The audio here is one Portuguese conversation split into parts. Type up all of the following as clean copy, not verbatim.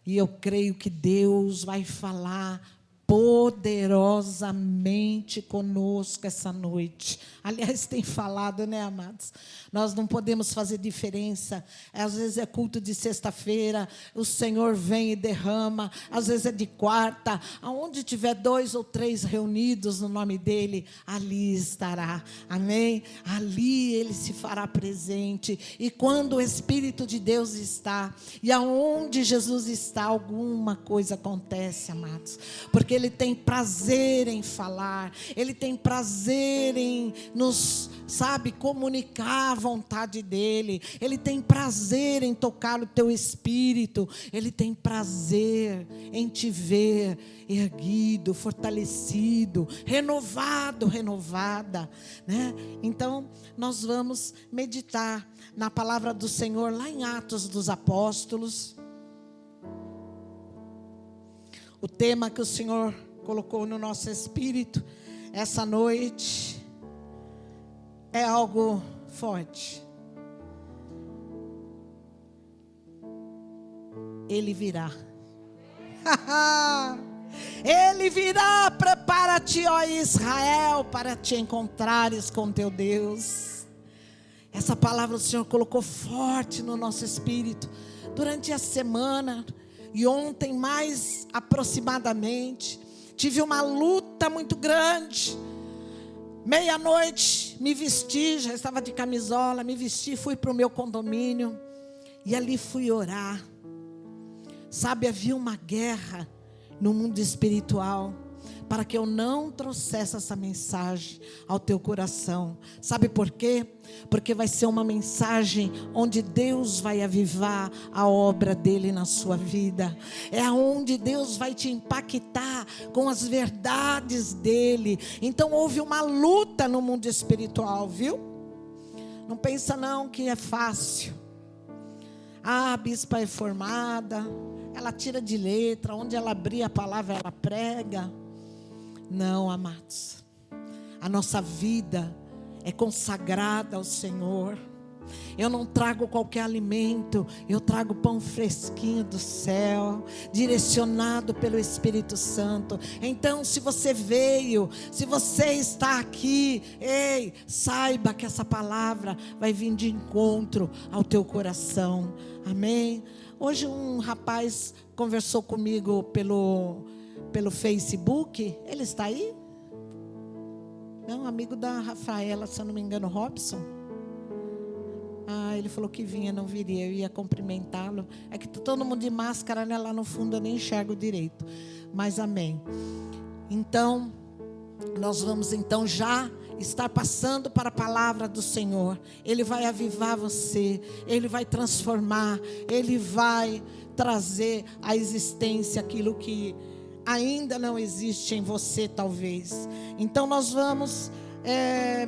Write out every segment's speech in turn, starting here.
E eu creio que Deus vai falar poderosamente conosco essa noite. Aliás, tem falado, né, amados? Nós não podemos fazer diferença. Às vezes é culto de sexta-feira, o Senhor vem e derrama. Às vezes é de quarta. Aonde tiver 2 ou 3 reunidos no nome dEle, ali estará. Amém? Ali Ele se fará presente. E quando o Espírito de Deus está, e aonde Jesus está, alguma coisa acontece, amados. Porque Ele tem prazer em falar, Ele tem prazer em nos, comunicar a vontade dEle, Ele tem prazer em tocar o teu espírito, Ele tem prazer em te ver erguido, fortalecido, renovado, renovada, né? Então, nós vamos meditar na palavra do Senhor lá em Atos dos Apóstolos. O tema que o Senhor colocou no nosso espírito essa noite é algo forte. Ele virá. Ele virá. Prepara-te, ó Israel, para te encontrares com teu Deus. Essa palavra o Senhor colocou forte no nosso espírito durante a semana. E ontem, mais aproximadamente, tive uma luta muito grande. Meia-noite, me vesti, já estava de camisola, me vesti, fui para o meu condomínio. E ali fui orar. Havia uma guerra no mundo espiritual, para que eu não trouxesse essa mensagem ao teu coração. Sabe por quê? Porque vai ser uma mensagem onde Deus vai avivar a obra dEle na sua vida. É onde Deus vai te impactar com as verdades dEle. Então houve uma luta no mundo espiritual, viu? Não pensa não que é fácil. A bispa é formada, ela tira de letra, onde ela abrir a palavra ela prega. Não, amados, a nossa vida é consagrada ao Senhor. Eu não trago qualquer alimento, eu trago pão fresquinho do céu, direcionado pelo Espírito Santo. Então, se você veio, se você está aqui, ei, saiba que essa palavra vai vir de encontro ao teu coração. Amém? Hoje um rapaz conversou comigo pelo Facebook. Ele está aí? Não, amigo da Rafaela, se eu não me engano, Robson. Ele falou que vinha, não viria. Eu ia cumprimentá-lo. É que todo mundo de máscara, né? Lá no fundo eu nem enxergo direito. Mas amém. Então, nós vamos então já estar passando para a palavra do Senhor. Ele vai avivar você. Ele vai transformar. Ele vai trazer à existência aquilo que ainda não existe em você, talvez. Então nós vamos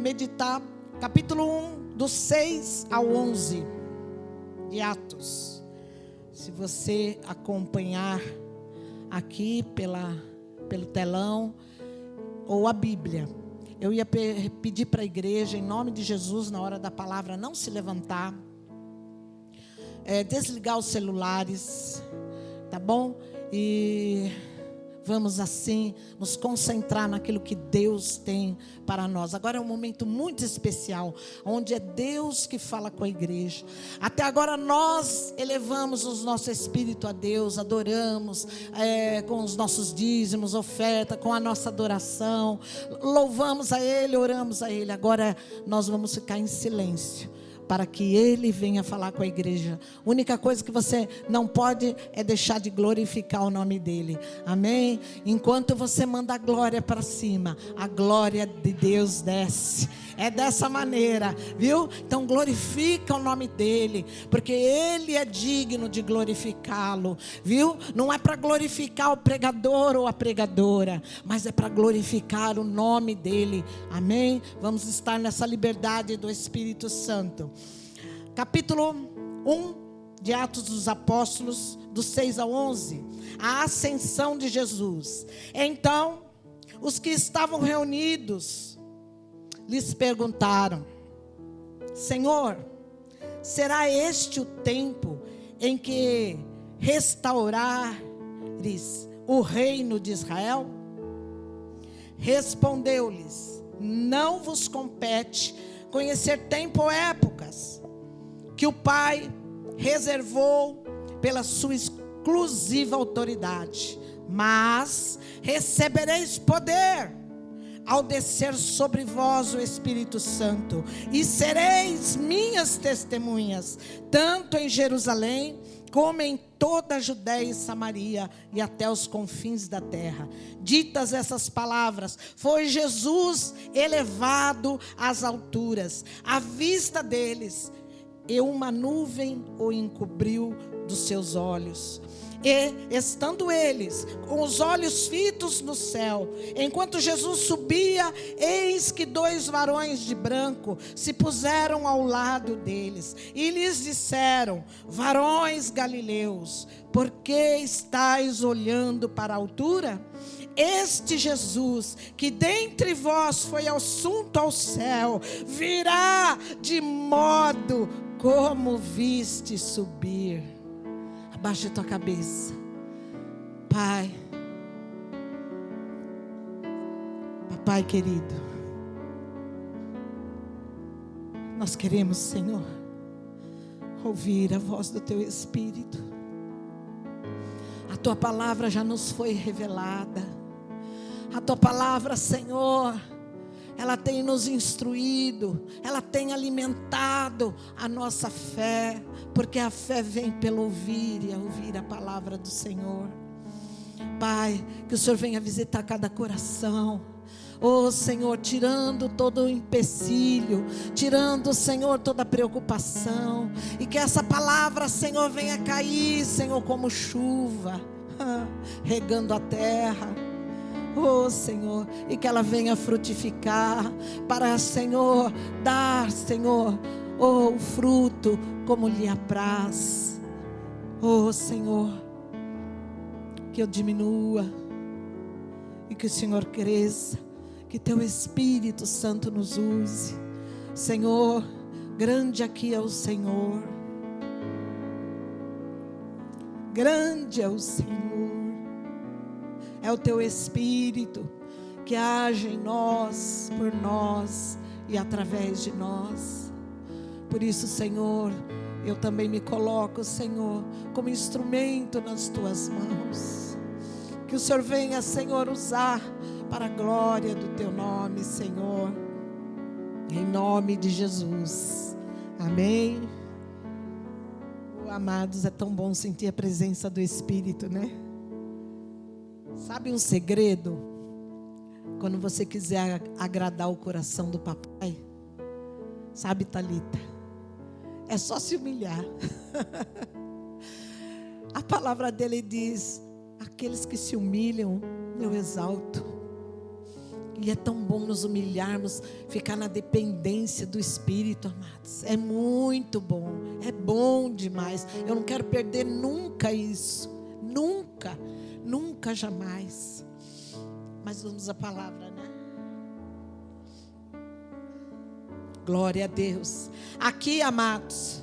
meditar capítulo 1, do 6 ao 11 de Atos. Se você acompanhar aqui pelo telão ou a Bíblia, eu ia pedir para a igreja, em nome de Jesus, na hora da palavra, não se levantar, desligar os celulares, tá bom? E vamos assim nos concentrar naquilo que Deus tem para nós. Agora é um momento muito especial, onde é Deus que fala com a igreja. Até agora nós elevamos o nosso espírito a Deus, adoramos com os nossos dízimos, oferta, com a nossa adoração, louvamos a Ele, oramos a Ele. Agora nós vamos ficar em silêncio, para que Ele venha falar com a igreja. A única coisa que você não pode é deixar de glorificar o nome dEle. Amém? Enquanto você manda a glória para cima, a glória de Deus desce. É dessa maneira, viu? Então glorifica o nome dEle, porque Ele é digno de glorificá-lo, viu? Não é para glorificar o pregador ou a pregadora, mas é para glorificar o nome dEle. Amém? Vamos estar nessa liberdade do Espírito Santo. Capítulo 1 de Atos dos Apóstolos, do 6 ao 11. A ascensão de Jesus. Então, os que estavam reunidos lhes perguntaram: Senhor, será este o tempo em que restaurares o reino de Israel? Respondeu-lhes: não vos compete conhecer tempo ou épocas que o Pai reservou pela sua exclusiva autoridade, mas recebereis poder ao descer sobre vós o Espírito Santo, e sereis minhas testemunhas, tanto em Jerusalém, como em toda a Judéia e Samaria, e até os confins da terra. Ditas essas palavras, foi Jesus elevado às alturas, à vista deles, e uma nuvem o encobriu dos seus olhos. E, estando eles com os olhos fitos no céu, enquanto Jesus subia, eis que 2 varões de branco se puseram ao lado deles, e lhes disseram: varões galileus, por que estáis olhando para a altura? Este Jesus, que dentre vós foi assunto ao céu, virá de modo como viste subir. Abaixa a tua cabeça. Pai, papai querido, nós queremos, Senhor, ouvir a voz do teu Espírito. A tua palavra já nos foi revelada. A tua palavra, Senhor, ela tem nos instruído, ela tem alimentado a nossa fé, porque a fé vem pelo ouvir e a ouvir a palavra do Senhor. Pai, que o Senhor venha visitar cada coração. Oh Senhor, tirando todo o empecilho, tirando, Senhor, toda a preocupação, e que essa palavra, Senhor, venha cair, Senhor, como chuva, regando a terra. Oh Senhor, e que ela venha frutificar, para, Senhor, dar, Senhor, oh, o fruto como lhe apraz. Oh Senhor, que eu diminua e que o Senhor cresça, que teu Espírito Santo nos use. Senhor, grande aqui é o Senhor, grande é o Senhor. É o teu Espírito que age em nós, por nós e através de nós. Por isso, Senhor, eu também me coloco, Senhor, como instrumento nas tuas mãos. Que o Senhor venha, Senhor, usar para a glória do teu nome, Senhor. Em nome de Jesus. Amém. Oh, amados, é tão bom sentir a presença do Espírito, né? Sabe um segredo? Quando você quiser agradar o coração do papai, sabe, Thalita? É só se humilhar. A palavra dele diz: aqueles que se humilham, eu exalto. E é tão bom nos humilharmos, ficar na dependência do Espírito, amados. É muito bom, é bom demais. Eu não quero perder nunca isso, nunca. Nunca, jamais. Mas vamos à palavra, né? Glória a Deus. Aqui, amados,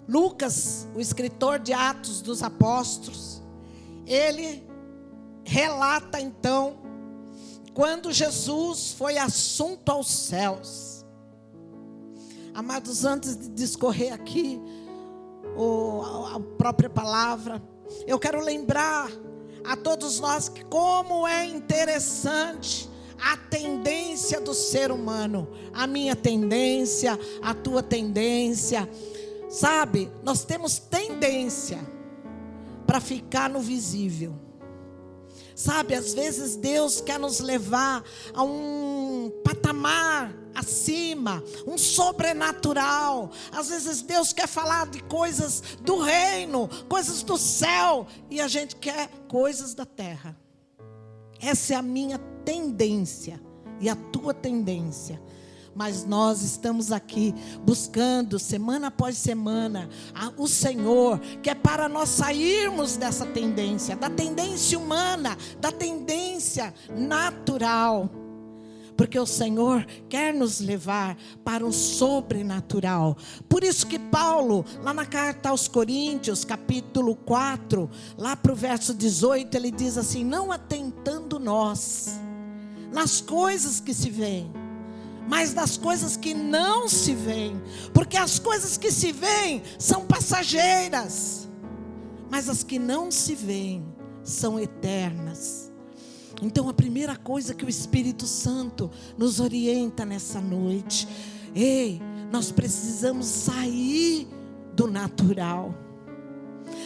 Lucas, o escritor de Atos dos Apóstolos, ele relata então quando Jesus foi assunto aos céus. Amados, antes de discorrer aqui a própria palavra, eu quero lembrar a todos nós que como é interessante a tendência do ser humano, a minha tendência, a tua tendência. Sabe, nós temos tendência para ficar no visível. Sabe, às vezes Deus quer nos levar a um patamar acima, um sobrenatural. Às vezes Deus quer falar de coisas do reino, coisas do céu, e a gente quer coisas da terra. Essa é a minha tendência e a tua tendência. Mas nós estamos aqui buscando semana após semana o Senhor, que é para nós sairmos dessa tendência, da tendência humana, da tendência natural. porque o Senhor quer nos levar para o sobrenatural. Por isso que Paulo, lá na carta aos Coríntios, capítulo 4, lá para o verso 18, ele diz assim: não atentando nós nas coisas que se veem, mas das coisas que não se veem, porque as coisas que se veem são passageiras, mas as que não se veem são eternas. Então a primeira coisa que o Espírito Santo nos orienta nessa noite: ei, nós precisamos sair do natural.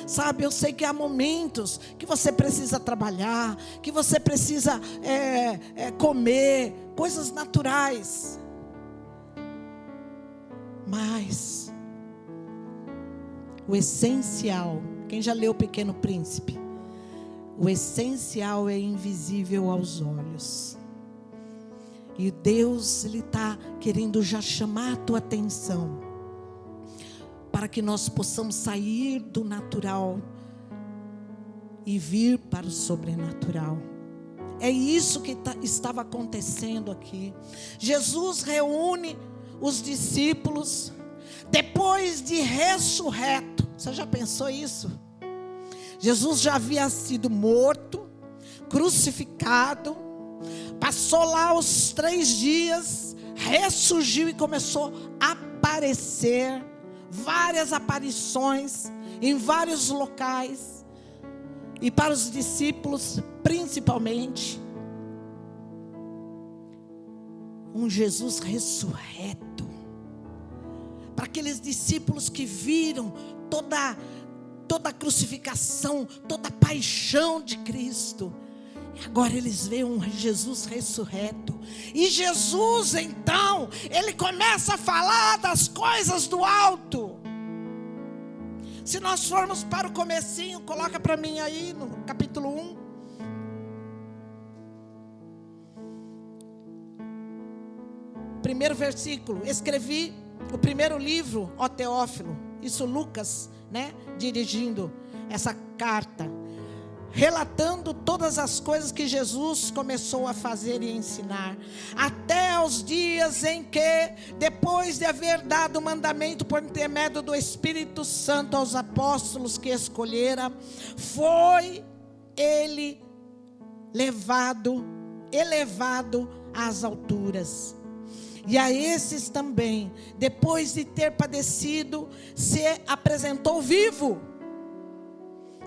Sabe, eu sei que há momentos que você precisa trabalhar, que você precisa comer coisas naturais. Mas o essencial, quem já leu O Pequeno Príncipe? O essencial é invisível aos olhos. E Deus, Ele está querendo já chamar a tua atenção, para que nós possamos sair do natural e vir para o sobrenatural. É isso que estava acontecendo aqui. Jesus reúne os discípulos, depois de ressurreto. Você já pensou isso? Jesus já havia sido morto, crucificado, passou lá os 3 dias, ressurgiu e começou a aparecer, várias aparições em vários locais, e para os discípulos principalmente, um Jesus ressurreto. Para aqueles discípulos que viram toda a crucificação, toda a paixão de Cristo, e agora eles veem um Jesus ressurreto. E Jesus então, Ele começa a falar das coisas do alto. Se nós formos para o comecinho, coloca para mim aí no capítulo 1. Primeiro versículo: escrevi o primeiro livro, ó Teófilo. Isso Lucas, dirigindo essa carta, relatando todas as coisas que Jesus começou a fazer e ensinar, até os dias em que, depois de haver dado o mandamento por intermédio do Espírito Santo aos apóstolos que escolhera, foi ele elevado às alturas. E a esses também, depois de ter padecido, se apresentou vivo,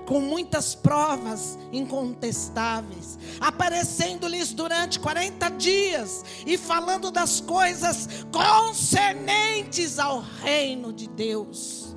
com muitas provas incontestáveis, aparecendo-lhes durante 40 dias, e falando das coisas concernentes ao reino de Deus.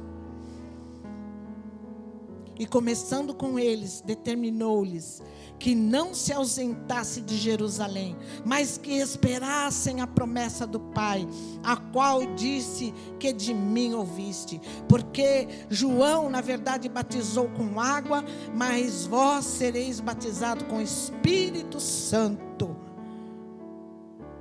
E começando com eles, determinou-lhes que não se ausentasse de Jerusalém, mas que esperassem a promessa do Pai, a qual disse que de mim ouviste. Porque João, na verdade, batizou com água, mas vós sereis batizados com Espírito Santo,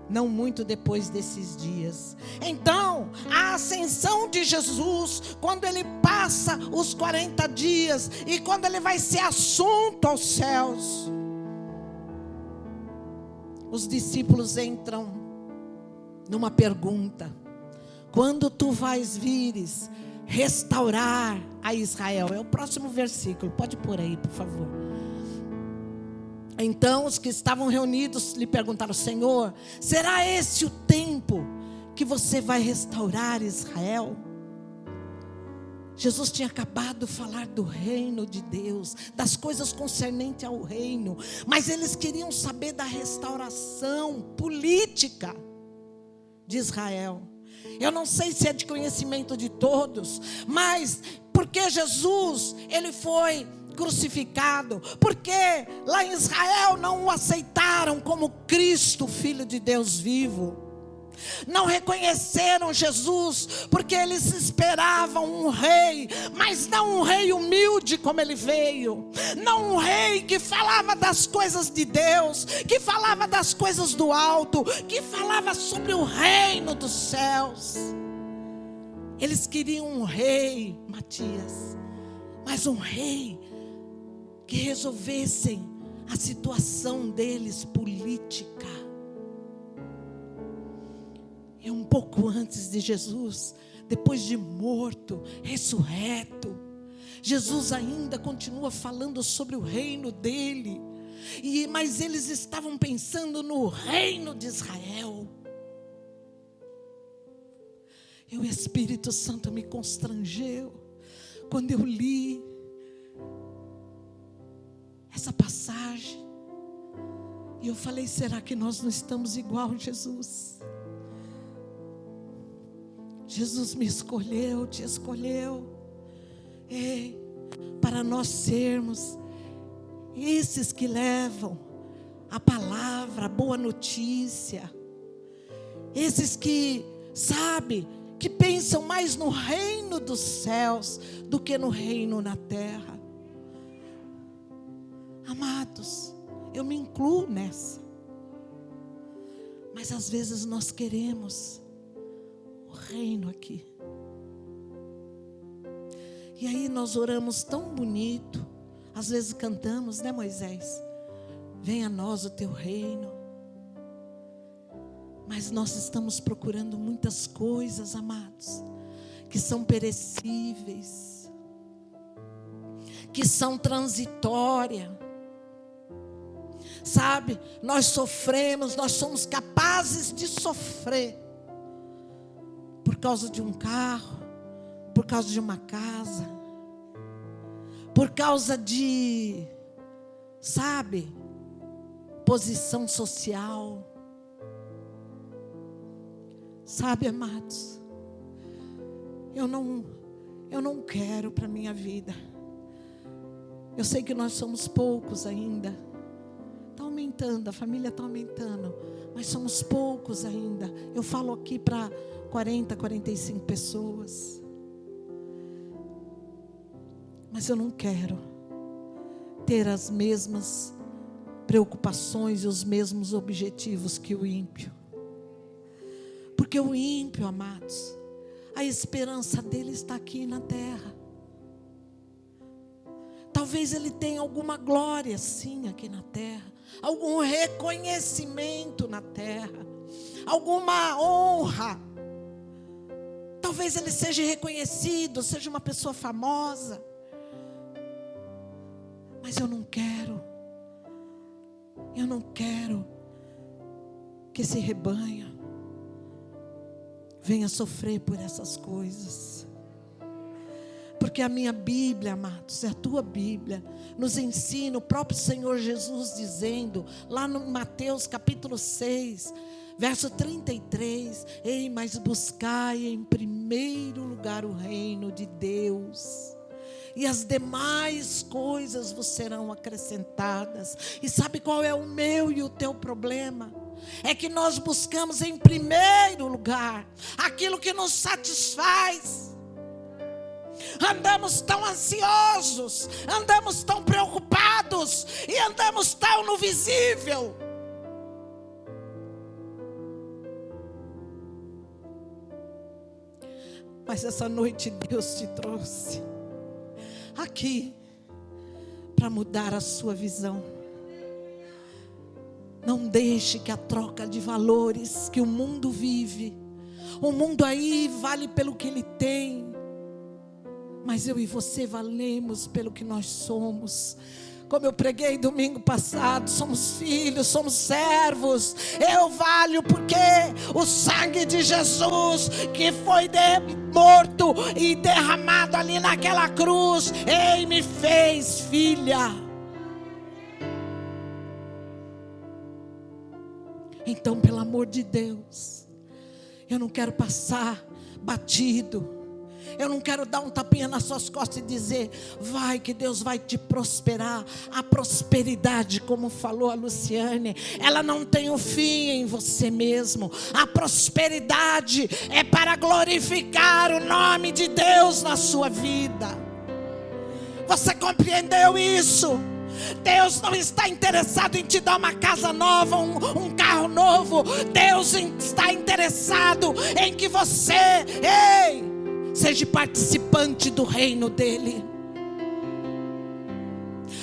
não muito depois desses dias. Então, a ascensão de Jesus, quando Ele passa os 40 dias, e quando Ele vai ser assunto aos céus, os discípulos entram numa pergunta: quando tu vais vires restaurar a Israel? É o próximo versículo, pode pôr aí, por favor. Então os que estavam reunidos lhe perguntaram: Senhor, será esse o tempo que você vai restaurar Israel? Jesus tinha acabado de falar do reino de Deus, das coisas concernentes ao reino, mas eles queriam saber da restauração política de Israel. Eu não sei se é de conhecimento de todos, mas porque Jesus, Ele foi crucificado, porque lá em Israel não o aceitaram como Cristo, Filho de Deus vivo. Não reconheceram Jesus, porque eles esperavam um rei, mas não um rei humilde como ele veio, não um rei que falava das coisas de Deus, que falava das coisas do alto, que falava sobre o reino dos céus. Eles queriam um rei, Matias, mas um rei que resolvessem a situação deles política. pouco antes de Jesus, depois de morto, ressurreto, Jesus ainda continua falando sobre o reino dele. Mas eles estavam pensando no reino de Israel. E o Espírito Santo me constrangeu quando eu li essa passagem. E eu falei, será que nós não estamos igual a Jesus? Jesus me escolheu, te escolheu, para nós sermos esses que levam a palavra, a boa notícia. Esses que, que pensam mais no reino dos céus do que no reino na terra. Amados, eu me incluo nessa. Mas às vezes nós queremos o reino aqui. E aí nós oramos tão bonito. Às vezes cantamos, né, Moisés? Venha a nós o teu reino. Mas nós estamos procurando muitas coisas, amados, que são perecíveis, que são transitórias. Nós sofremos, nós somos capazes de sofrer por causa de um carro, por causa de uma casa, por causa de, posição social. Amados, eu não quero para a minha vida. Eu sei que nós somos poucos ainda. Está aumentando, a família está aumentando, mas somos poucos ainda. Eu falo aqui para 40, 45 pessoas. Mas eu não quero ter as mesmas preocupações e os mesmos objetivos que o ímpio. Porque o ímpio, amados, a esperança dele está aqui na terra. Talvez ele tenha alguma glória, sim, aqui na terra. Algum reconhecimento na terra. Alguma honra. Talvez ele seja reconhecido, seja uma pessoa famosa. Mas eu não quero que esse rebanho venha sofrer por essas coisas. Porque a minha Bíblia, amados, é a tua Bíblia, nos ensina o próprio Senhor Jesus dizendo, lá no Mateus capítulo 6, verso 33, mas buscai em primeiro lugar o reino de Deus, e as demais coisas vos serão acrescentadas. E sabe qual é o meu e o teu problema? É que nós buscamos em primeiro lugar aquilo que nos satisfaz. Andamos tão ansiosos, andamos tão preocupados e andamos tão no visível. Mas essa noite Deus te trouxe aqui para mudar a sua visão. Não deixe que a troca de valores que o mundo vive, o mundo aí vale pelo que ele tem, mas eu e você valemos pelo que nós somos. Como eu preguei domingo passado, somos filhos, somos servos. Eu valho porque o sangue de Jesus que foi morto e derramado ali naquela cruz, me fez filha. Então, pelo amor de Deus, eu não quero passar batido. Eu não quero dar um tapinha nas suas costas e dizer, vai que Deus vai te prosperar. A prosperidade, como falou a Luciane, ela não tem um fim em você mesmo. A prosperidade é para glorificar o nome de Deus na sua vida. Você compreendeu isso? Deus não está interessado em te dar uma casa nova, um carro novo. Deus está interessado em que você, seja participante do reino dele.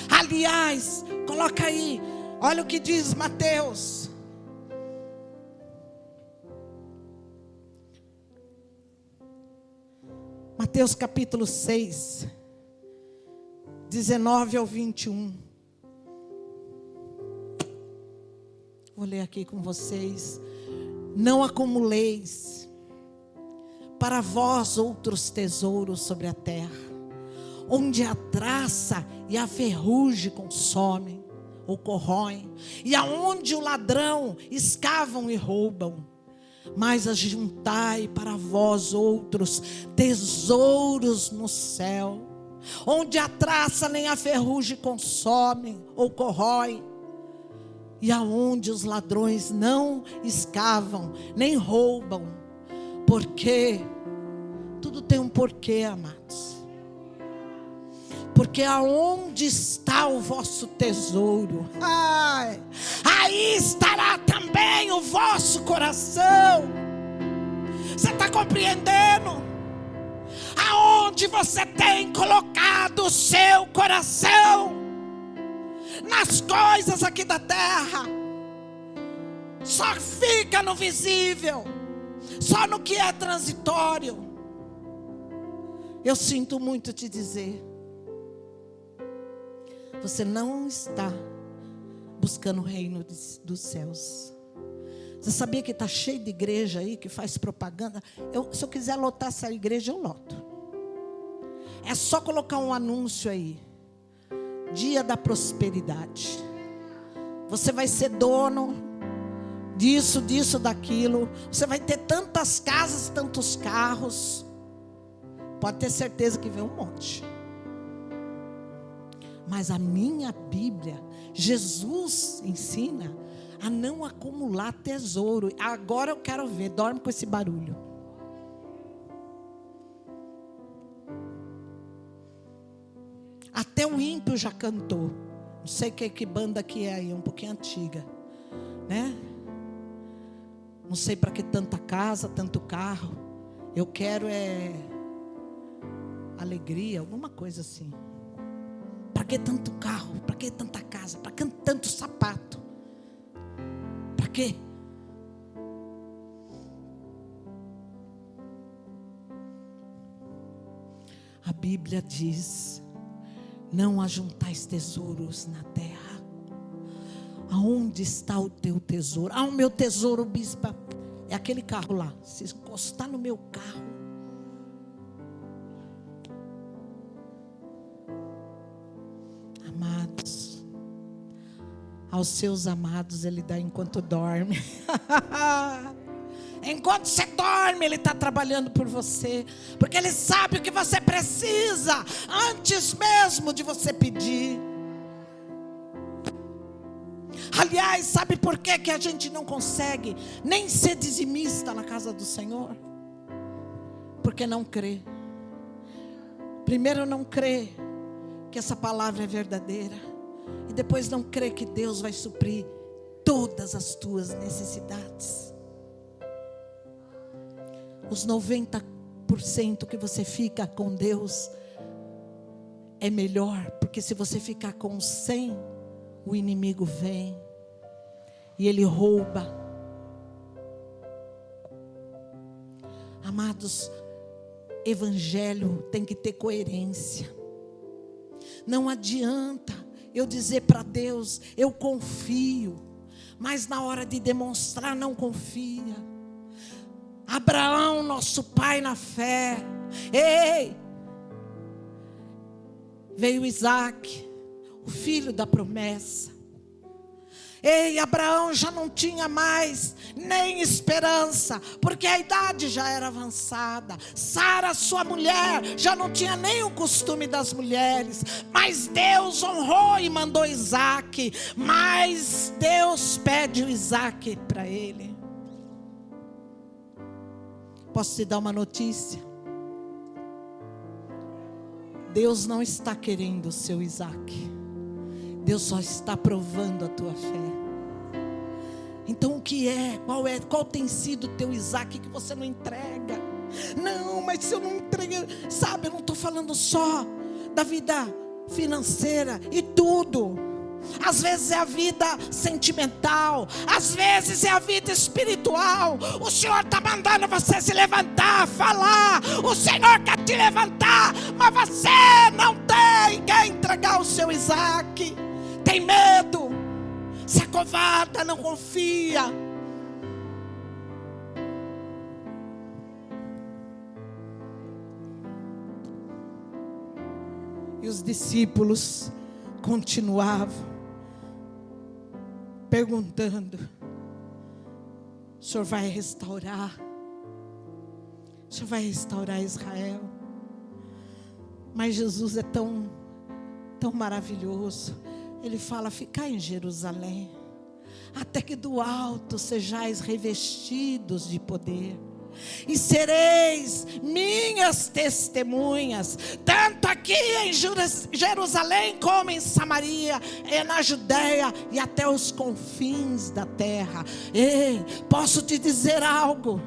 Aliás, coloca aí, olha o que diz Mateus. Mateus capítulo 6, 19 ao 21. Vou ler aqui com vocês. Não acumuleis para vós outros tesouros sobre a terra, onde a traça e a ferrugem consomem ou corroem, e aonde o ladrão escavam e roubam. Mas ajuntai para vós outros tesouros no céu, onde a traça nem a ferrugem consomem ou corroem, e aonde os ladrões não escavam nem roubam. Porque tudo tem um porquê, amados. Porque aonde está o vosso tesouro, aí estará também o vosso coração. Você está compreendendo? Aonde você tem colocado o seu coração? Nas coisas aqui da terra. Só fica no visível, só no que é transitório. Eu sinto muito te dizer, você não está buscando o reino dos céus. Você sabia que está cheio de igreja aí que faz propaganda? Se eu quiser lotar essa igreja, eu loto. É só colocar um anúncio aí: dia da prosperidade. Você vai ser dono disso, daquilo. Você vai ter tantas casas, tantos carros. Pode ter certeza que vem um monte. Mas a minha Bíblia, Jesus ensina a não acumular tesouro. Agora eu quero ver, dorme com esse barulho. Até o ímpio já cantou. Não sei que banda que é aí, um pouquinho antiga, né? Não sei para que tanta casa, tanto carro. Eu quero alegria, alguma coisa assim. Para que tanto carro? Para que tanta casa? Para que tanto sapato? Para quê? A Bíblia diz: não ajuntais tesouros na terra. Aonde está o teu tesouro? O meu tesouro, bispa, é aquele carro lá. Se encostar no meu carro, amados, aos seus amados Ele dá enquanto dorme. Enquanto você dorme, Ele está trabalhando por você, porque Ele sabe o que você precisa, antes mesmo de você pedir. Aliás, sabe por que a gente não consegue nem ser dizimista na casa do Senhor? Porque não crê. Primeiro não crê que essa palavra é verdadeira, e depois não crê que Deus vai suprir todas as tuas necessidades. Os 90% que você fica com Deus é melhor, porque se você ficar com os 100, o inimigo vem e ele rouba. Amados, evangelho tem que ter coerência. Não adianta eu dizer para Deus, eu confio, mas na hora de demonstrar não confia. Abraão, nosso pai na fé, veio Isaac, o filho da promessa. Abraão já não tinha mais nem esperança, porque a idade já era avançada. Sara, sua mulher, já não tinha nem o costume das mulheres. Mas Deus honrou e mandou Isaac. Mas Deus pede o Isaac para ele. Posso te dar uma notícia? Deus não está querendo o seu Isaac. Deus só está provando a tua fé. Então o que é? Qual tem sido o teu Isaac que você não entrega? Não, mas se eu não entrego, sabe, eu não estou falando só da vida financeira e tudo. às vezes é a vida sentimental, às vezes é a vida espiritual. O Senhor está mandando você se levantar, falar. O Senhor quer te levantar, mas você não tem, quer entregar o seu Isaac. Tem medo, se acovarda, não confia. E os discípulos continuavam perguntando: o Senhor vai restaurar? O Senhor vai restaurar Israel? Mas Jesus é tão maravilhoso. Ele fala: ficai em Jerusalém, até que do alto sejais revestidos de poder, e sereis minhas testemunhas, tanto aqui em Jerusalém, como em Samaria, e na Judeia, e até os confins da terra. Ei, posso te dizer algo?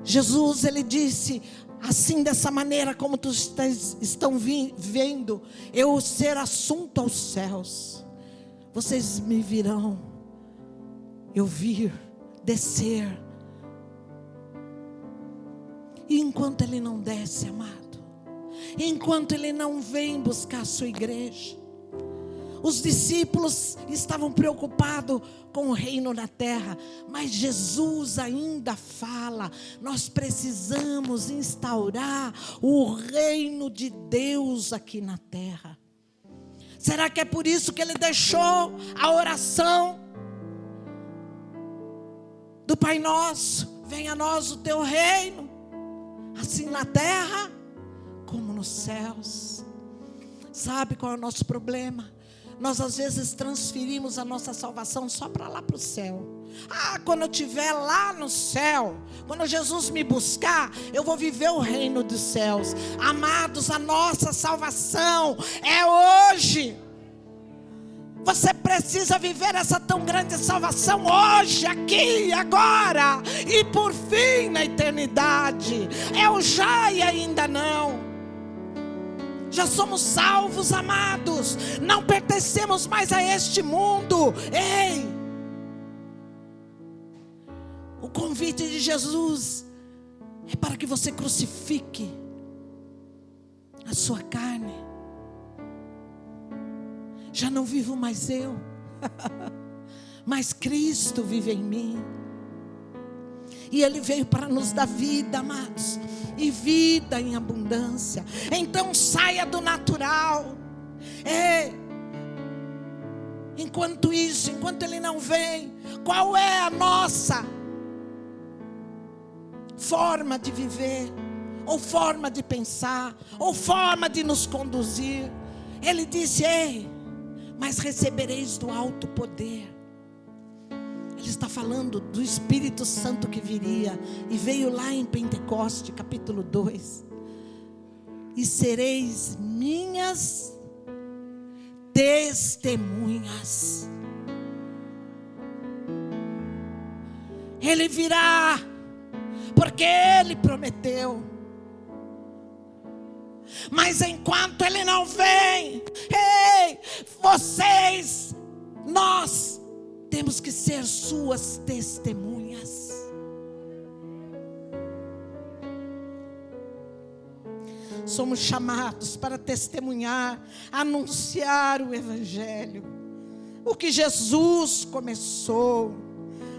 Jesus, ele disse assim, dessa maneira como tu estão vendo eu ser assunto aos céus, vocês me virão, eu vir, descer. E enquanto ele não desce, amado, enquanto ele não vem buscar a sua igreja, os discípulos estavam preocupados com o reino na terra, mas Jesus ainda fala: nós precisamos instaurar o reino de Deus aqui na terra. Será que é por isso que ele deixou a oração do Pai Nosso? Venha a nós o teu reino, assim na terra como nos céus. Sabe qual é o nosso problema? Nós às vezes transferimos a nossa salvação só para lá para o céu. Quando eu estiver lá no céu, quando Jesus me buscar, eu vou viver o reino dos céus. Amados, a nossa salvação é hoje. Você precisa viver essa tão grande salvação hoje, aqui, agora, e por fim na eternidade. É o já e ainda não. Já somos salvos, amados. Não pertencemos mais a este mundo. Ei! O convite de Jesus é para que você crucifique a sua carne. Já não vivo mais eu, mas Cristo vive em mim. E Ele veio para nos dar vida, amados, e vida em abundância. Então saia do natural. Enquanto isso, enquanto Ele não vem, qual é a nossa forma de viver, ou forma de pensar, ou forma de nos conduzir? Ele disse: mas recebereis do alto poder. Ele está falando do Espírito Santo que viria, e veio lá em Pentecoste, capítulo 2. E sereis minhas testemunhas. Ele virá, porque Ele prometeu. Mas enquanto Ele não vem, nós temos que ser suas testemunhas. Somos chamados para testemunhar, anunciar o Evangelho, o que Jesus começou.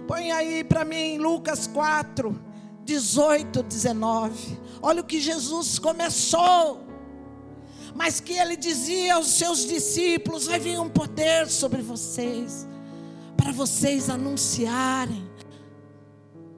Põe aí para mim Lucas 4, 18, 19. Olha o que Jesus começou. Mas que Ele dizia aos seus discípulos: vai vir um poder sobre vocês, para vocês anunciarem.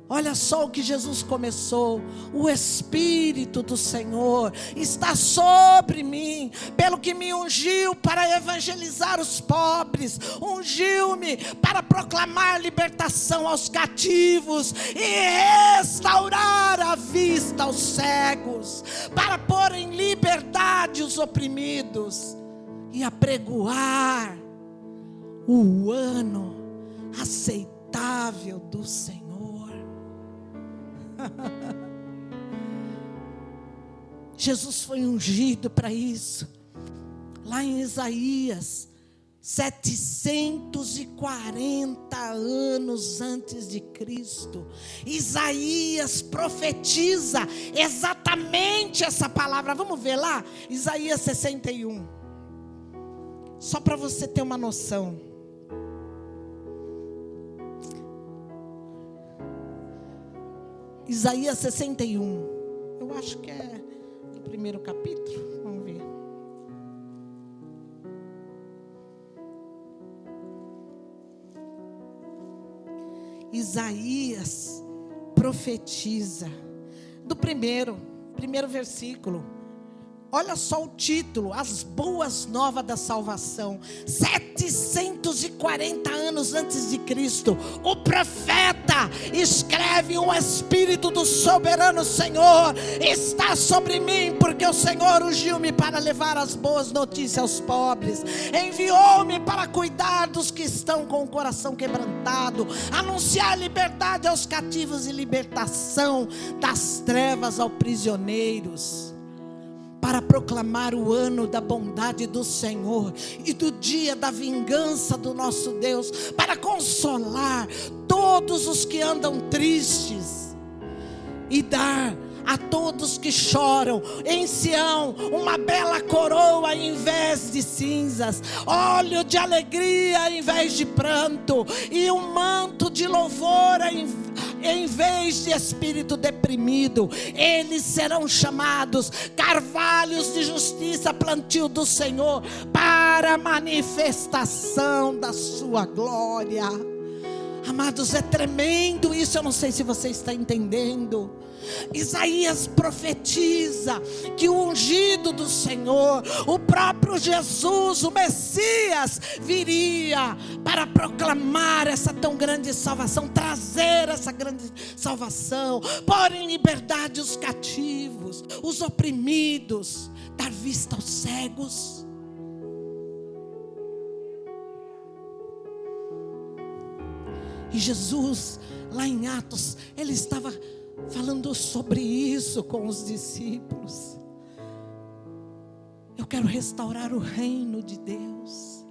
Olha só o que Jesus começou: o Espírito do Senhor está sobre mim, pelo que me ungiu para evangelizar os pobres, ungiu-me para proclamar libertação aos cativos e restaurar a vista aos cegos, para pôr em liberdade os oprimidos e apregoar o ano aceitável do Senhor. Jesus foi ungido para isso. Lá em Isaías 740 anos antes de Cristo, Isaías profetiza exatamente essa palavra. Vamos ver lá, Isaías 61. Só para você ter uma noção. Isaías 61. Eu acho que é do primeiro capítulo. Vamos ver. Isaías profetiza do primeiro versículo. Olha só o título: as boas novas da salvação. 740 anos antes de Cristo, o profeta escreve: o Espírito do soberano Senhor está sobre mim, porque o Senhor ungiu-me para levar as boas notícias aos pobres, enviou-me para cuidar dos que estão com o coração quebrantado, anunciar liberdade aos cativos e libertação das trevas aos prisioneiros, para proclamar o ano da bondade do Senhor e do dia da vingança do nosso Deus, para consolar todos os que andam tristes e dar a todos que choram em Sião uma bela coroa em vez de cinzas, óleo de alegria em vez de pranto, e um manto de louvor em vez de espírito deprimido. Eles serão chamados carvalhos de justiça, plantio do Senhor, para a manifestação da sua glória. Amados, é tremendo isso. Eu não sei se você está entendendo. Isaías profetiza que o ungido do Senhor, o próprio Jesus, o Messias, viria para proclamar essa tão grande salvação, trazer essa grande salvação, pôr em liberdade os cativos, os oprimidos, dar vista aos cegos. E Jesus, lá em Atos, ele estava falando sobre isso com os discípulos. Eu quero restaurar o reino de Deus.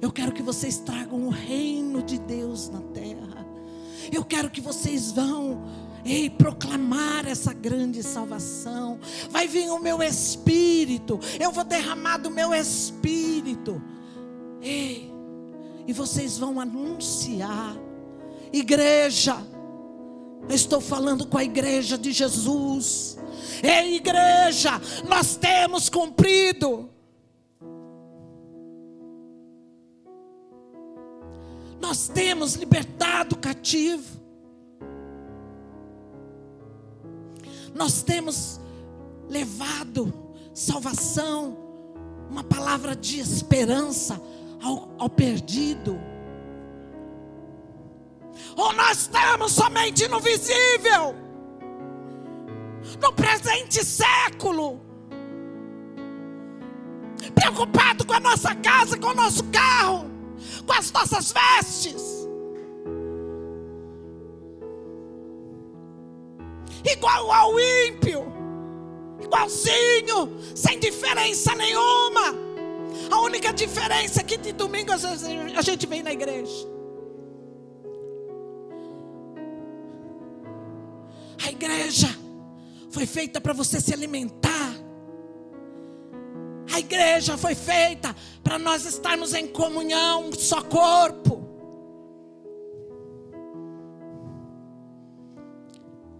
Eu quero que vocês tragam o reino de Deus na terra. Eu quero que vocês vão proclamar essa grande salvação. Vai vir o meu Espírito. Eu vou derramar do meu Espírito. E vocês vão anunciar. Igreja, eu estou falando com a igreja de Jesus. Ei, igreja, nós temos cumprido. Nós temos libertado o cativo. Nós temos levado salvação, uma palavra de esperança ao perdido. Ou nós estamos somente no visível, no presente século, preocupado com a nossa casa, com o nosso carro, com as nossas vestes, igual ao ímpio, igualzinho, sem diferença nenhuma. A única diferença é que de domingo às vezes a gente vem na igreja. A igreja foi feita para você se alimentar. A igreja foi feita para nós estarmos em comunhão, um só corpo.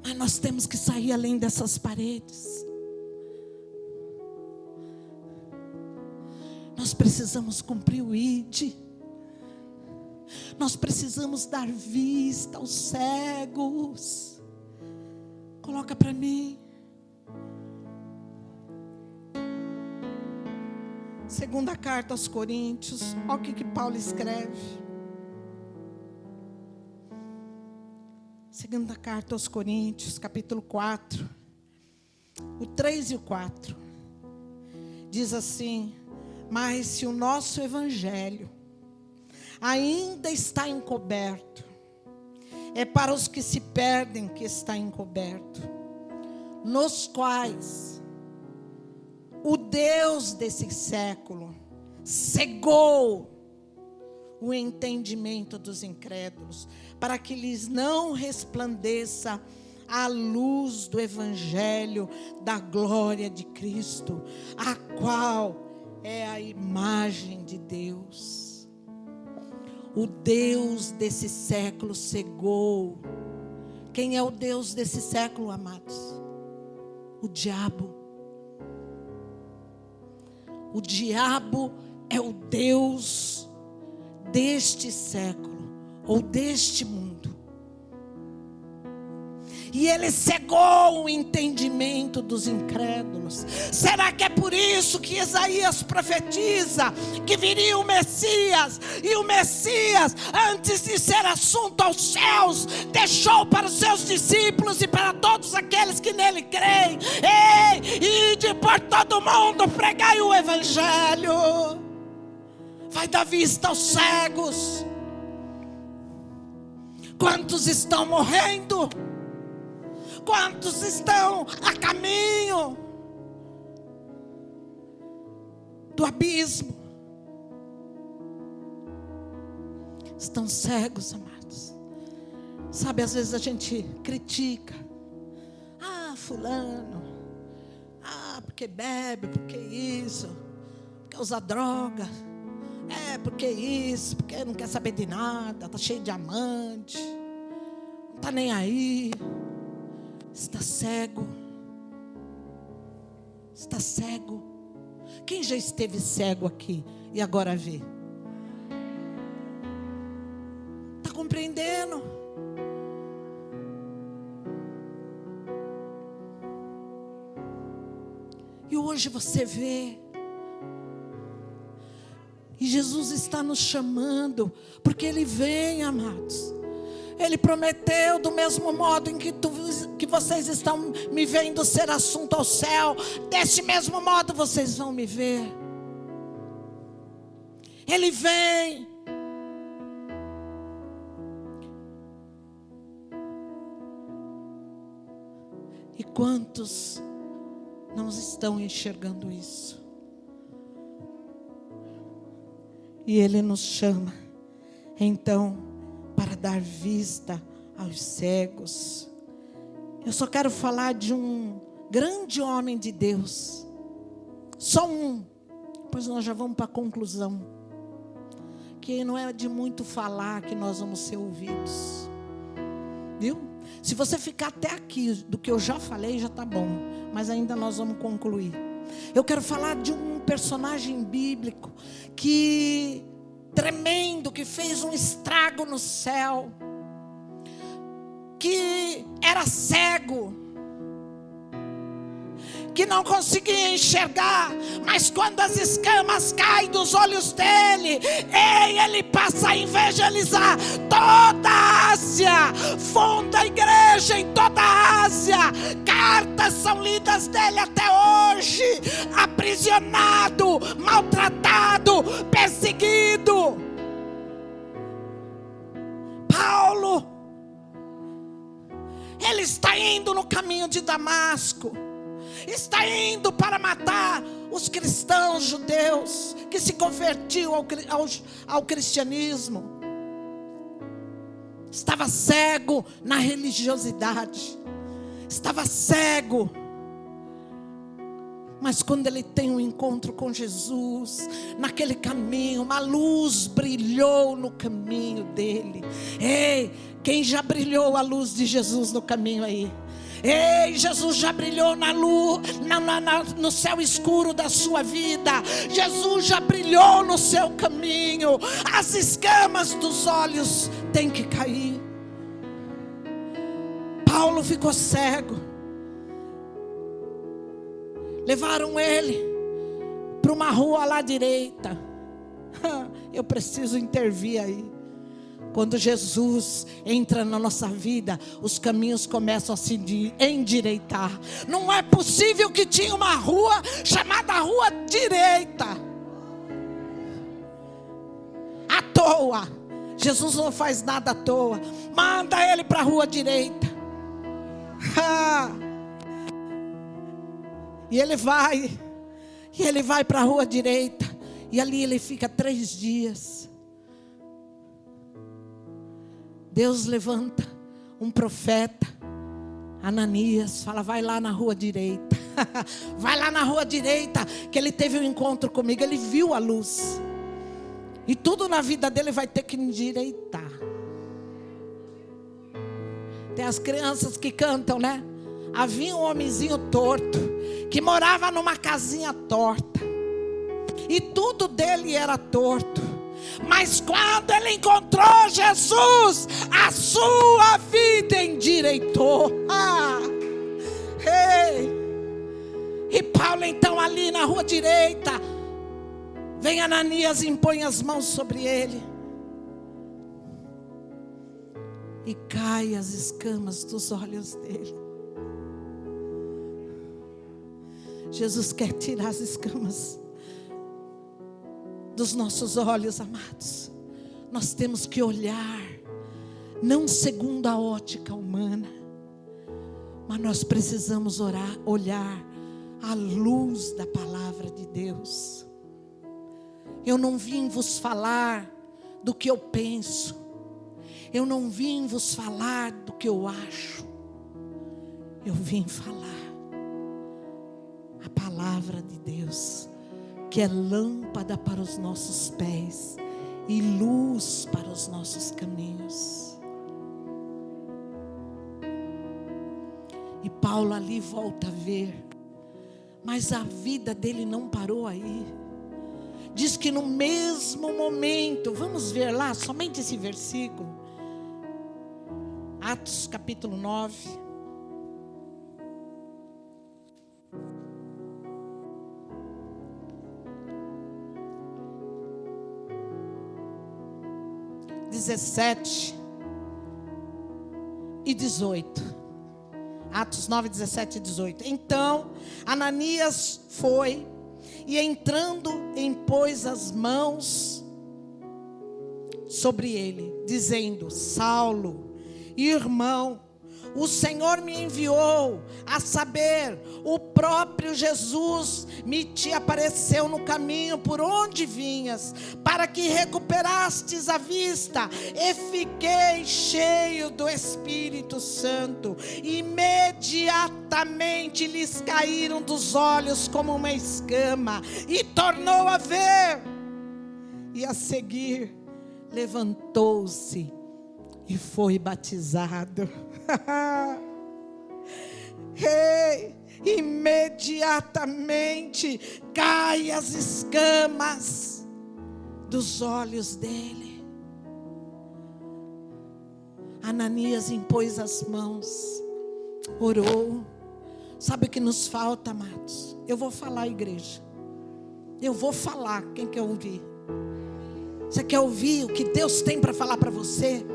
Mas nós temos que sair além dessas paredes. Nós precisamos cumprir o ID. Nós precisamos dar vista aos cegos. Coloca para mim. Segunda carta aos Coríntios. Olha o que Paulo escreve. Segunda carta aos Coríntios, capítulo 4. O 3 e o 4. Diz assim: mas se o nosso evangelho ainda está encoberto, é para os que se perdem que está encoberto, nos quais o Deus desse século cegou o entendimento dos incrédulos, para que lhes não resplandeça a luz do evangelho da glória de Cristo, a qual é a imagem de Deus. O Deus desse século cegou. Quem é o Deus desse século, amados? O diabo. O diabo é o Deus deste século, ou deste mundo. E ele cegou o entendimento dos incrédulos. Será que é por isso que Isaías profetiza que viria o Messias? E o Messias, antes de ser assunto aos céus, deixou para os seus discípulos e para todos aqueles que nele creem: ei, ide por todo mundo, pregai o evangelho. Vai dar vista aos cegos. Quantos estão morrendo? Quantos estão a caminho do abismo? Estão cegos, amados. Sabe, às vezes a gente critica. Fulano. Porque bebe, porque isso. Porque usa droga. Porque isso, porque não quer saber de nada. Está cheio de diamante. Não está nem aí. Está cego. Está cego. Quem já esteve cego aqui e agora vê? Está compreendendo? E hoje você vê. E Jesus está nos chamando, porque Ele vem, amados. Ele prometeu, do mesmo modo em que vocês estão me vendo ser assunto ao céu, deste mesmo modo vocês vão me ver. Ele vem. E quantos não estão enxergando isso? E Ele nos chama, então, para dar vista aos cegos. Eu só quero falar de um grande homem de Deus. Só um. Depois nós já vamos para a conclusão. Que não é de muito falar que nós vamos ser ouvidos. Viu? Se você ficar até aqui do que eu já falei, já está bom. Mas ainda nós vamos concluir. Eu quero falar de um personagem bíblico que... tremendo, que fez um estrago no céu, que era cego, que não conseguia enxergar, mas quando as escamas caem dos olhos dele, ele passa a evangelizar toda a Ásia, funda a igreja em toda a Ásia. Cartas são lidas dele até hoje, aprisionado, maltratado, perseguido. Paulo, ele está indo no caminho de Damasco, está indo para matar os cristãos judeus que se convertiam ao cristianismo. Estava cego na religiosidade, estava cego. Mas quando ele tem um encontro com Jesus, naquele caminho, uma luz brilhou no caminho dele. Ei, quem já brilhou a luz de Jesus no caminho aí? Ei, Jesus já brilhou na luz, no céu escuro da sua vida. Jesus já brilhou no seu caminho. As escamas dos olhos têm que cair. Paulo ficou cego. Levaram ele para uma rua lá à direita. Eu preciso intervir aí. Quando Jesus entra na nossa vida, os caminhos começam a se endireitar. Não é possível que tinha uma rua chamada Rua Direita. À toa. Jesus não faz nada à toa. Manda ele para a Rua Direita. E ele vai. E ele vai para a Rua Direita. E ali ele fica 3 dias. Deus levanta um profeta, Ananias, fala: vai lá na rua direita. Vai lá na rua direita, que ele teve um encontro comigo, ele viu a luz. E tudo na vida dele vai ter que endireitar. Tem as crianças que cantam, né? Havia um homenzinho torto, que morava numa casinha torta, e tudo dele era torto. Mas quando ele encontrou Jesus, a sua vida endireitou. E Paulo então ali na rua direita, vem Ananias e impõe as mãos sobre ele, e cai as escamas dos olhos dele. Jesus quer tirar as escamas dos nossos olhos, amados. Nós temos que olhar, não segundo a ótica humana, mas nós precisamos olhar à luz da palavra de Deus. Eu não vim vos falar do que eu penso, eu não vim vos falar do que eu acho, eu vim falar a palavra de Deus, que é lâmpada para os nossos pés e luz para os nossos caminhos. E Paulo ali volta a ver, mas a vida dele não parou aí. Diz que no mesmo momento, vamos ver lá, somente esse versículo, Atos capítulo 9. (17 e 18). Atos 9, 17 e 18. Então Ananias foi, e entrando impôs as mãos sobre ele, dizendo: Saulo, irmão, o Senhor me enviou, a saber, o próprio Jesus me te apareceu no caminho por onde vinhas, para que recuperastes a vista. E fiquei cheio do Espírito Santo. Imediatamente lhes caíram dos olhos como uma escama, e tornou a ver. E a seguir levantou-se e foi batizado. Imediatamente caem as escamas dos olhos dele. Ananias impôs as mãos, orou. Sabe o que nos falta, amados? Eu vou falar, igreja. Eu vou falar. Quem quer ouvir? Você quer ouvir o que Deus tem para falar para você?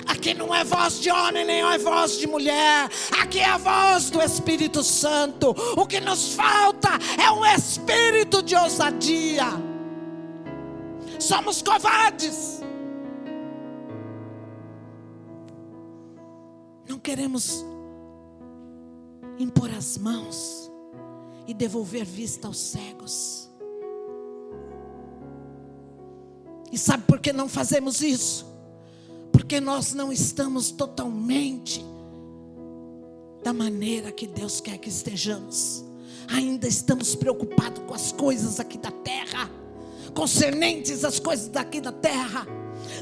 Aqui não é voz de homem, nem é voz de mulher. Aqui é a voz do Espírito Santo. O que nos falta é um espírito de ousadia. Somos covardes. Não queremos impor as mãos e devolver vista aos cegos. E sabe por que não fazemos isso? Porque nós não estamos totalmente da maneira que Deus quer que estejamos. Ainda estamos preocupados com as coisas aqui da terra, concernentes às coisas daqui da terra.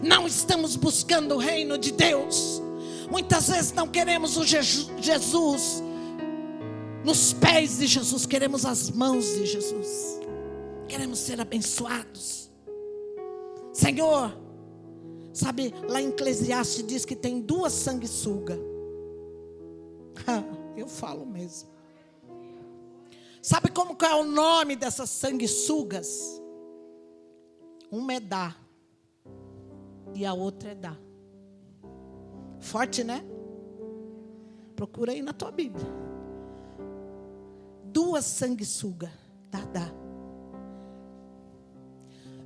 Não estamos buscando o reino de Deus. Muitas vezes não queremos o Jesus nos pés de Jesus, queremos as mãos de Jesus. Queremos ser abençoados. Senhor, sabe, lá em Eclesiastes diz que tem 2 sanguessugas. Eu falo mesmo. Sabe como que é o nome dessas sanguessugas? Uma é dá e a outra é dá. Forte, né? Procura aí na tua Bíblia. 2 sanguessugas. Dá.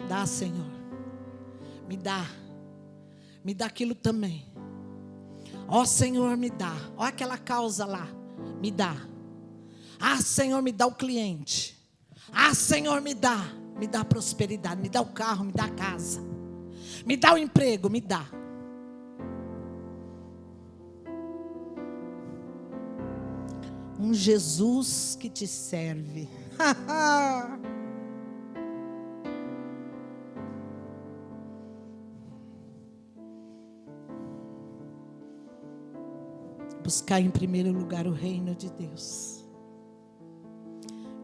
Dá, Senhor. Me dá. Me dá aquilo também. Ó Senhor, me dá. Ó aquela causa lá. Me dá. Ah, Senhor, me dá o cliente. Ah, Senhor, me dá. Me dá a prosperidade. Me dá o carro, me dá a casa. Me dá o emprego, me dá. um Jesus que te serve. Buscar em primeiro lugar o reino de Deus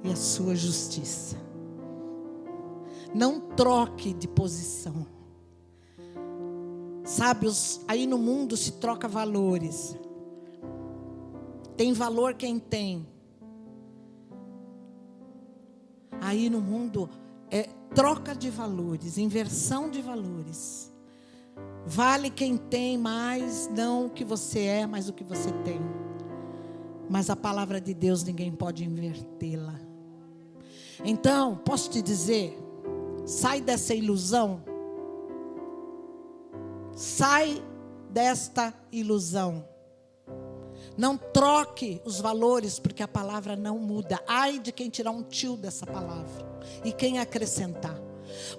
e a sua justiça. Não troque de posição. Sabe, aí no mundo se troca valores. Tem valor quem tem. Aí no mundo é troca de valores, inversão de valores. Vale quem tem mais, não o que você é, mas o que você tem. Mas a palavra de Deus ninguém pode invertê-la. Então, posso te dizer, sai dessa ilusão. Sai desta ilusão. Não troque os valores, porque a palavra não muda. Ai de quem tirar um tio dessa palavra e quem acrescentar.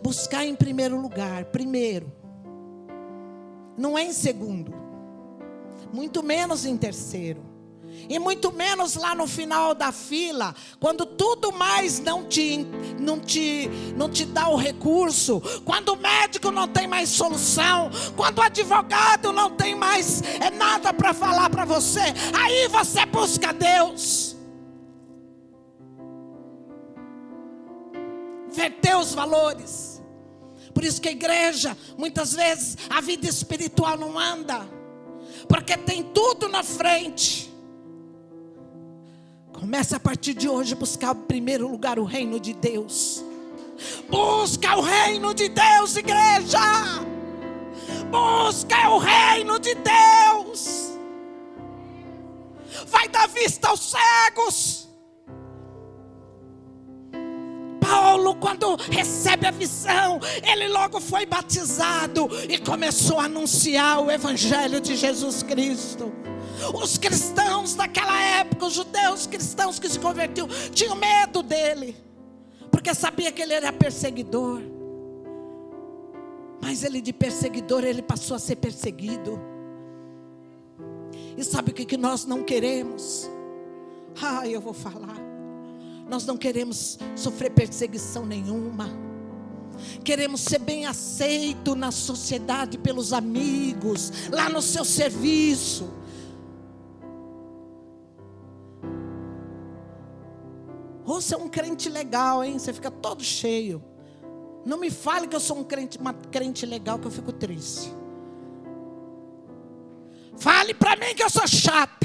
Buscar em primeiro lugar, primeiro. Não é em segundo, muito menos em terceiro, e muito menos lá no final da fila, quando tudo mais não te dá o recurso, quando o médico não tem mais solução, quando o advogado não tem mais nada para falar para você, aí você busca Deus. Inverter os valores. Por isso que a igreja, muitas vezes, a vida espiritual não anda. Porque tem tudo na frente. Comece a partir de hoje a buscar em primeiro lugar o reino de Deus. Busca o reino de Deus, igreja. Busca o reino de Deus. Vai dar vista aos cegos. Paulo, quando recebe a visão, ele logo foi batizado e começou a anunciar o evangelho de Jesus Cristo. Os cristãos daquela época, os judeus cristãos que se convertiam, tinham medo dele, porque sabia que ele era perseguidor. Mas ele de perseguidor, ele passou a ser perseguido. E sabe o que nós não queremos? Eu vou falar. Nós não queremos sofrer perseguição nenhuma. Queremos ser bem aceito na sociedade pelos amigos, lá no seu serviço. Ou você é um crente legal, hein? Você fica todo cheio. Não me fale que eu sou uma crente legal, que eu fico triste. Fale para mim que eu sou chata.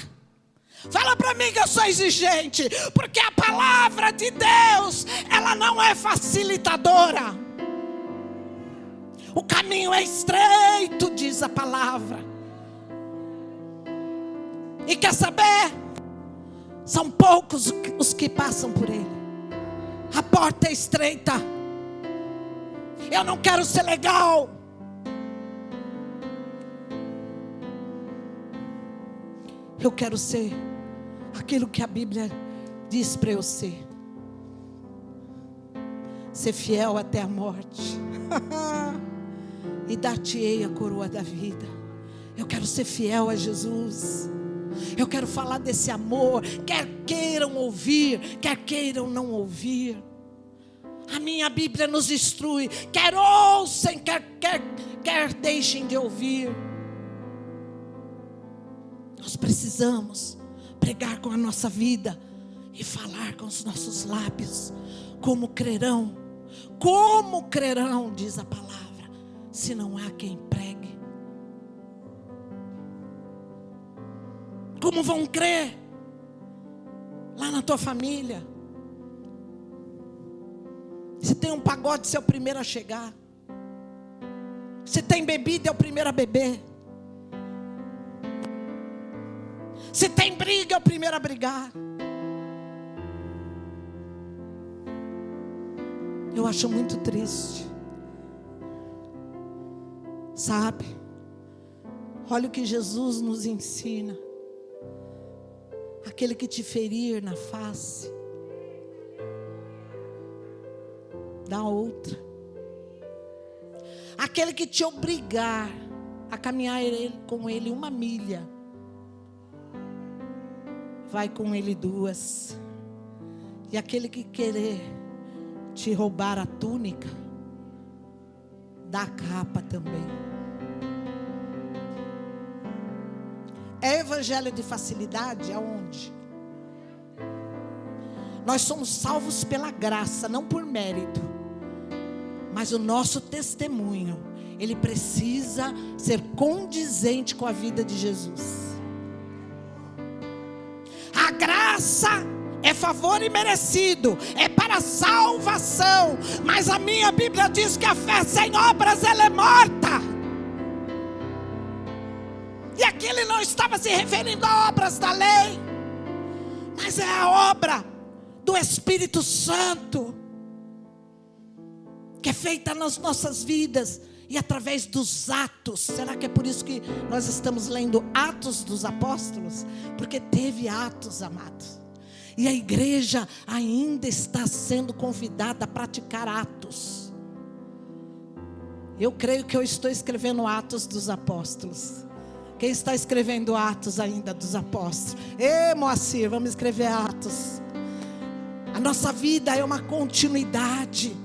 Fala para mim que eu sou exigente, porque a palavra de Deus, ela não é facilitadora. O caminho é estreito, diz a palavra. E quer saber? São poucos os que passam por ele. A porta é estreita. Eu não quero ser legal. Eu quero ser aquilo que a Bíblia diz para eu ser. Ser fiel até a morte. E dar-te-ei a coroa da vida. Eu quero ser fiel a Jesus. Eu quero falar desse amor. Quer queiram ouvir, quer queiram não ouvir. A minha Bíblia nos instrui. Quer ouçam, quer deixem de ouvir. Nós precisamos pregar com a nossa vida e falar com os nossos lábios. Como crerão, diz a palavra, se não há quem pregue? Como vão crer lá na tua família? Se tem um pagode, você é o primeiro a chegar. Se tem bebida, é o primeiro a beber. Se tem briga, é o primeiro a brigar. Eu acho muito triste. Sabe? Olha o que Jesus nos ensina. Aquele que te ferir na face, dá outra. Aquele que te obrigar a caminhar com ele 1 milha, vai com ele 2. E aquele que querer te roubar a túnica, dá a capa também. É evangelho de facilidade? Aonde? Nós somos salvos pela graça, não por mérito. Mas o nosso testemunho, ele precisa ser condizente com a vida de Jesus. A graça é favor imerecido, é para salvação. Mas a minha Bíblia diz que a fé sem obras, ela é morta. E aqui ele não estava se referindo a obras da lei, mas é a obra do Espírito Santo, que é feita nas nossas vidas e através dos atos. Será que é por isso que nós estamos lendo Atos dos Apóstolos? Porque teve atos, amados. E a igreja ainda está sendo convidada a praticar atos. Eu creio que eu estou escrevendo Atos dos Apóstolos. Quem está escrevendo Atos ainda dos Apóstolos? Ei, Moacir, vamos escrever Atos. A nossa vida é uma continuidade.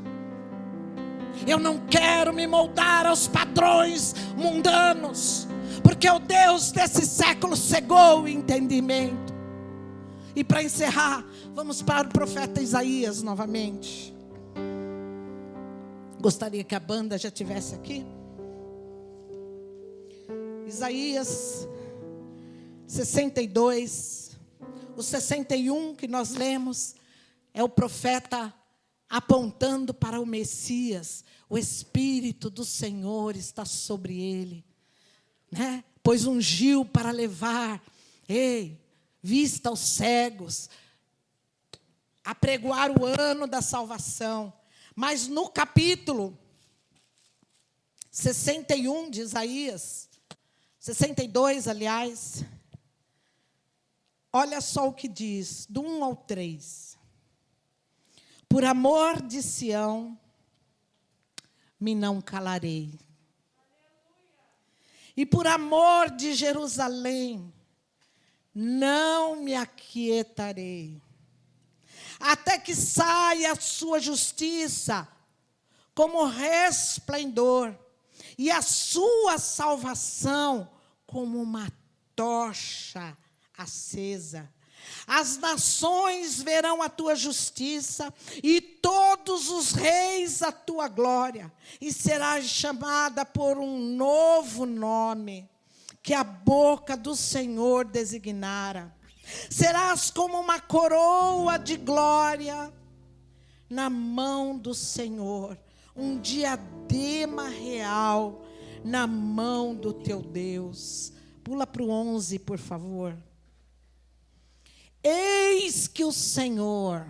Eu não quero me moldar aos padrões mundanos, porque o Deus desse século cegou o entendimento. E para encerrar, vamos para o profeta Isaías novamente. Gostaria que a banda já estivesse aqui. Isaías 62, o 61 que nós lemos, é o profeta apontando para o Messias. O Espírito do Senhor está sobre ele, né? Pois ungiu para levar vista aos cegos, apregoar o ano da salvação. Mas no capítulo 61 de Isaías, 62, aliás, olha só o que diz, do 1 ao 3. Por amor de Sião, me não calarei. E por amor de Jerusalém, não me aquietarei. Até que saia a sua justiça como resplendor, e a sua salvação como uma tocha acesa. As nações verão a tua justiça, e todos os reis a tua glória, e serás chamada por um novo nome, que a boca do Senhor designara. Serás como uma coroa de glória na mão do Senhor, um diadema real na mão do teu Deus. Pula para o 11, por favor. Eis que o Senhor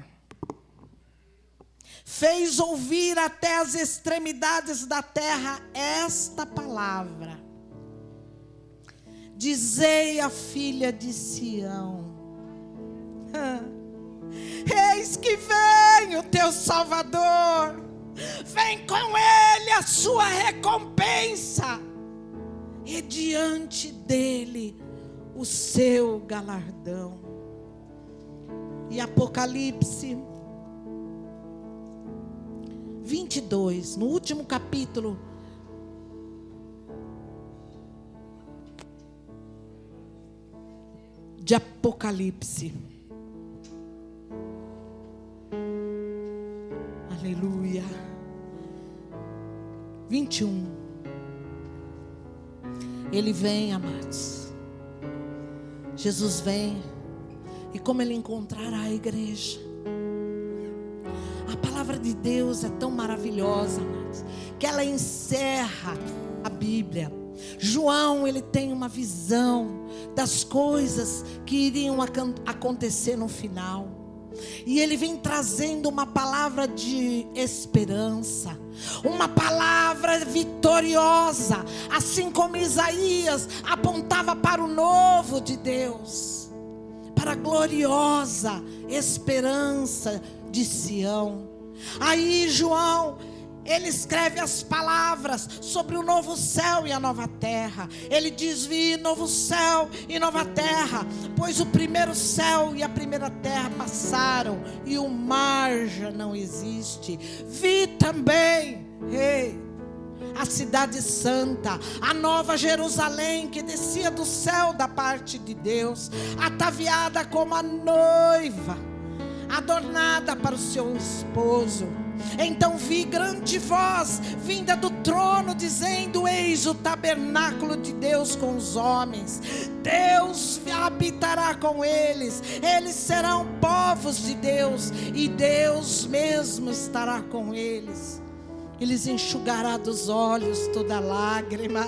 fez ouvir até as extremidades da terra esta palavra. Dizei à filha de Sião: eis que vem o teu Salvador, vem com ele a sua recompensa, e diante dele o seu galardão. E Apocalipse 22, no último capítulo, de Apocalipse. Aleluia. 21. Ele vem, amados. Jesus vem. E como ele encontrará a igreja? A palavra de Deus é tão maravilhosa, amados, que ela encerra a Bíblia. João, ele tem uma visão das coisas que iriam acontecer no final. E ele vem trazendo uma palavra de esperança, uma palavra vitoriosa, assim como Isaías apontava para o novo de Deus, para a gloriosa esperança de Sião. Aí João, Ele escreve as palavras sobre o novo céu e a nova terra. Ele diz: vi novo céu e nova terra, pois o primeiro céu e a primeira terra passaram e o mar já não existe. Vi também, a cidade santa, a nova Jerusalém, que descia do céu da parte de Deus, ataviada como a noiva, adornada para o seu esposo. Então vi grande voz vinda do trono, dizendo: eis o tabernáculo de Deus com os homens. Deus habitará com eles. Eles serão povos de Deus, e Deus mesmo estará com eles. Eles enxugará dos olhos toda lágrima.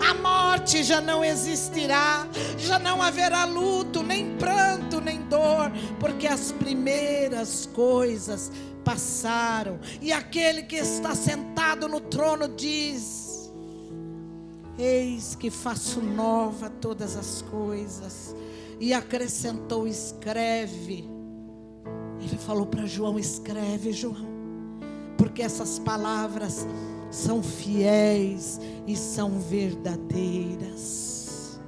A morte já não existirá, já não haverá luto, nem pranto, nem dor, porque as primeiras coisas passaram. E aquele que está sentado no trono diz: eis que faço nova todas as coisas. E acrescentou: escreve. Ele falou para João: escreve, João, porque essas palavras são fiéis e são verdadeiras.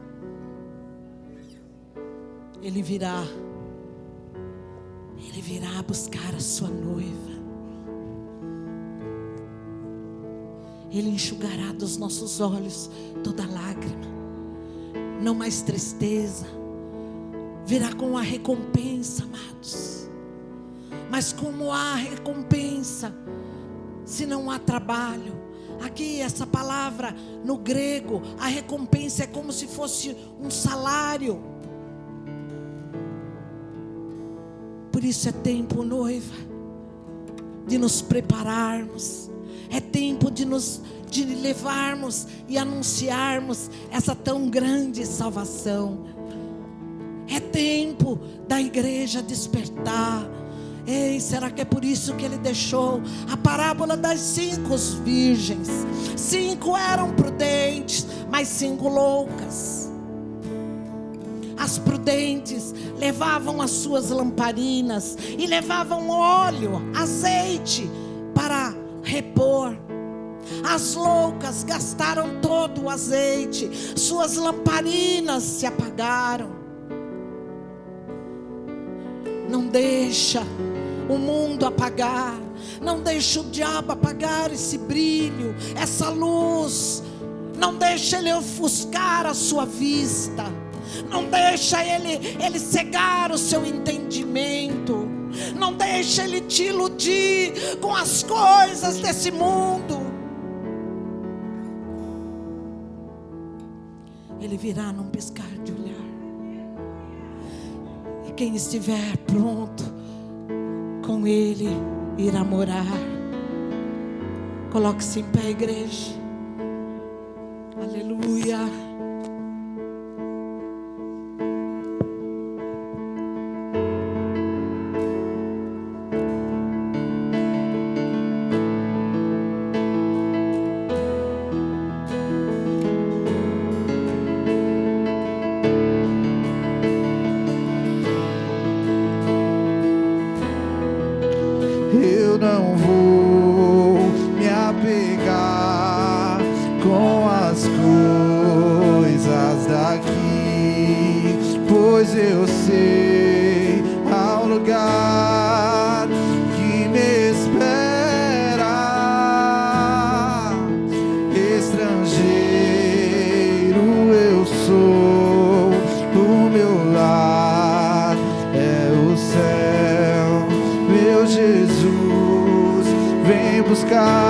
Ele virá buscar a sua noiva. Ele enxugará dos nossos olhos toda lágrima, não mais tristeza. Virá com a recompensa, amados. Mas como há recompensa se não há trabalho? Aqui essa palavra no grego, a recompensa é como se fosse um salário. Por isso é tempo, noiva, de nos prepararmos. É tempo de levarmos e anunciarmos essa tão grande salvação. É tempo da igreja despertar. Ei, será que é por isso que ele deixou a parábola das 5 virgens? 5 eram prudentes, mas 5 loucas. As prudentes levavam as suas lamparinas e levavam óleo, azeite para repor. As loucas gastaram todo o azeite, suas lamparinas se apagaram. Não deixa o mundo apagar, não deixa o diabo apagar esse brilho, essa luz. Não deixa ele ofuscar a sua vista, não deixa ele cegar o seu entendimento, não deixa ele te iludir com as coisas desse mundo. Ele virá num piscar de olhar. E quem estiver pronto, com ele irá morar. Coloque-se em pé, igreja. Aleluia. Eu não vou me apegar com as coisas daqui, pois eu sei há um lugar que me espera. Estrangeiro eu sou, o meu lar é o céu. Meu Jesus, vem buscar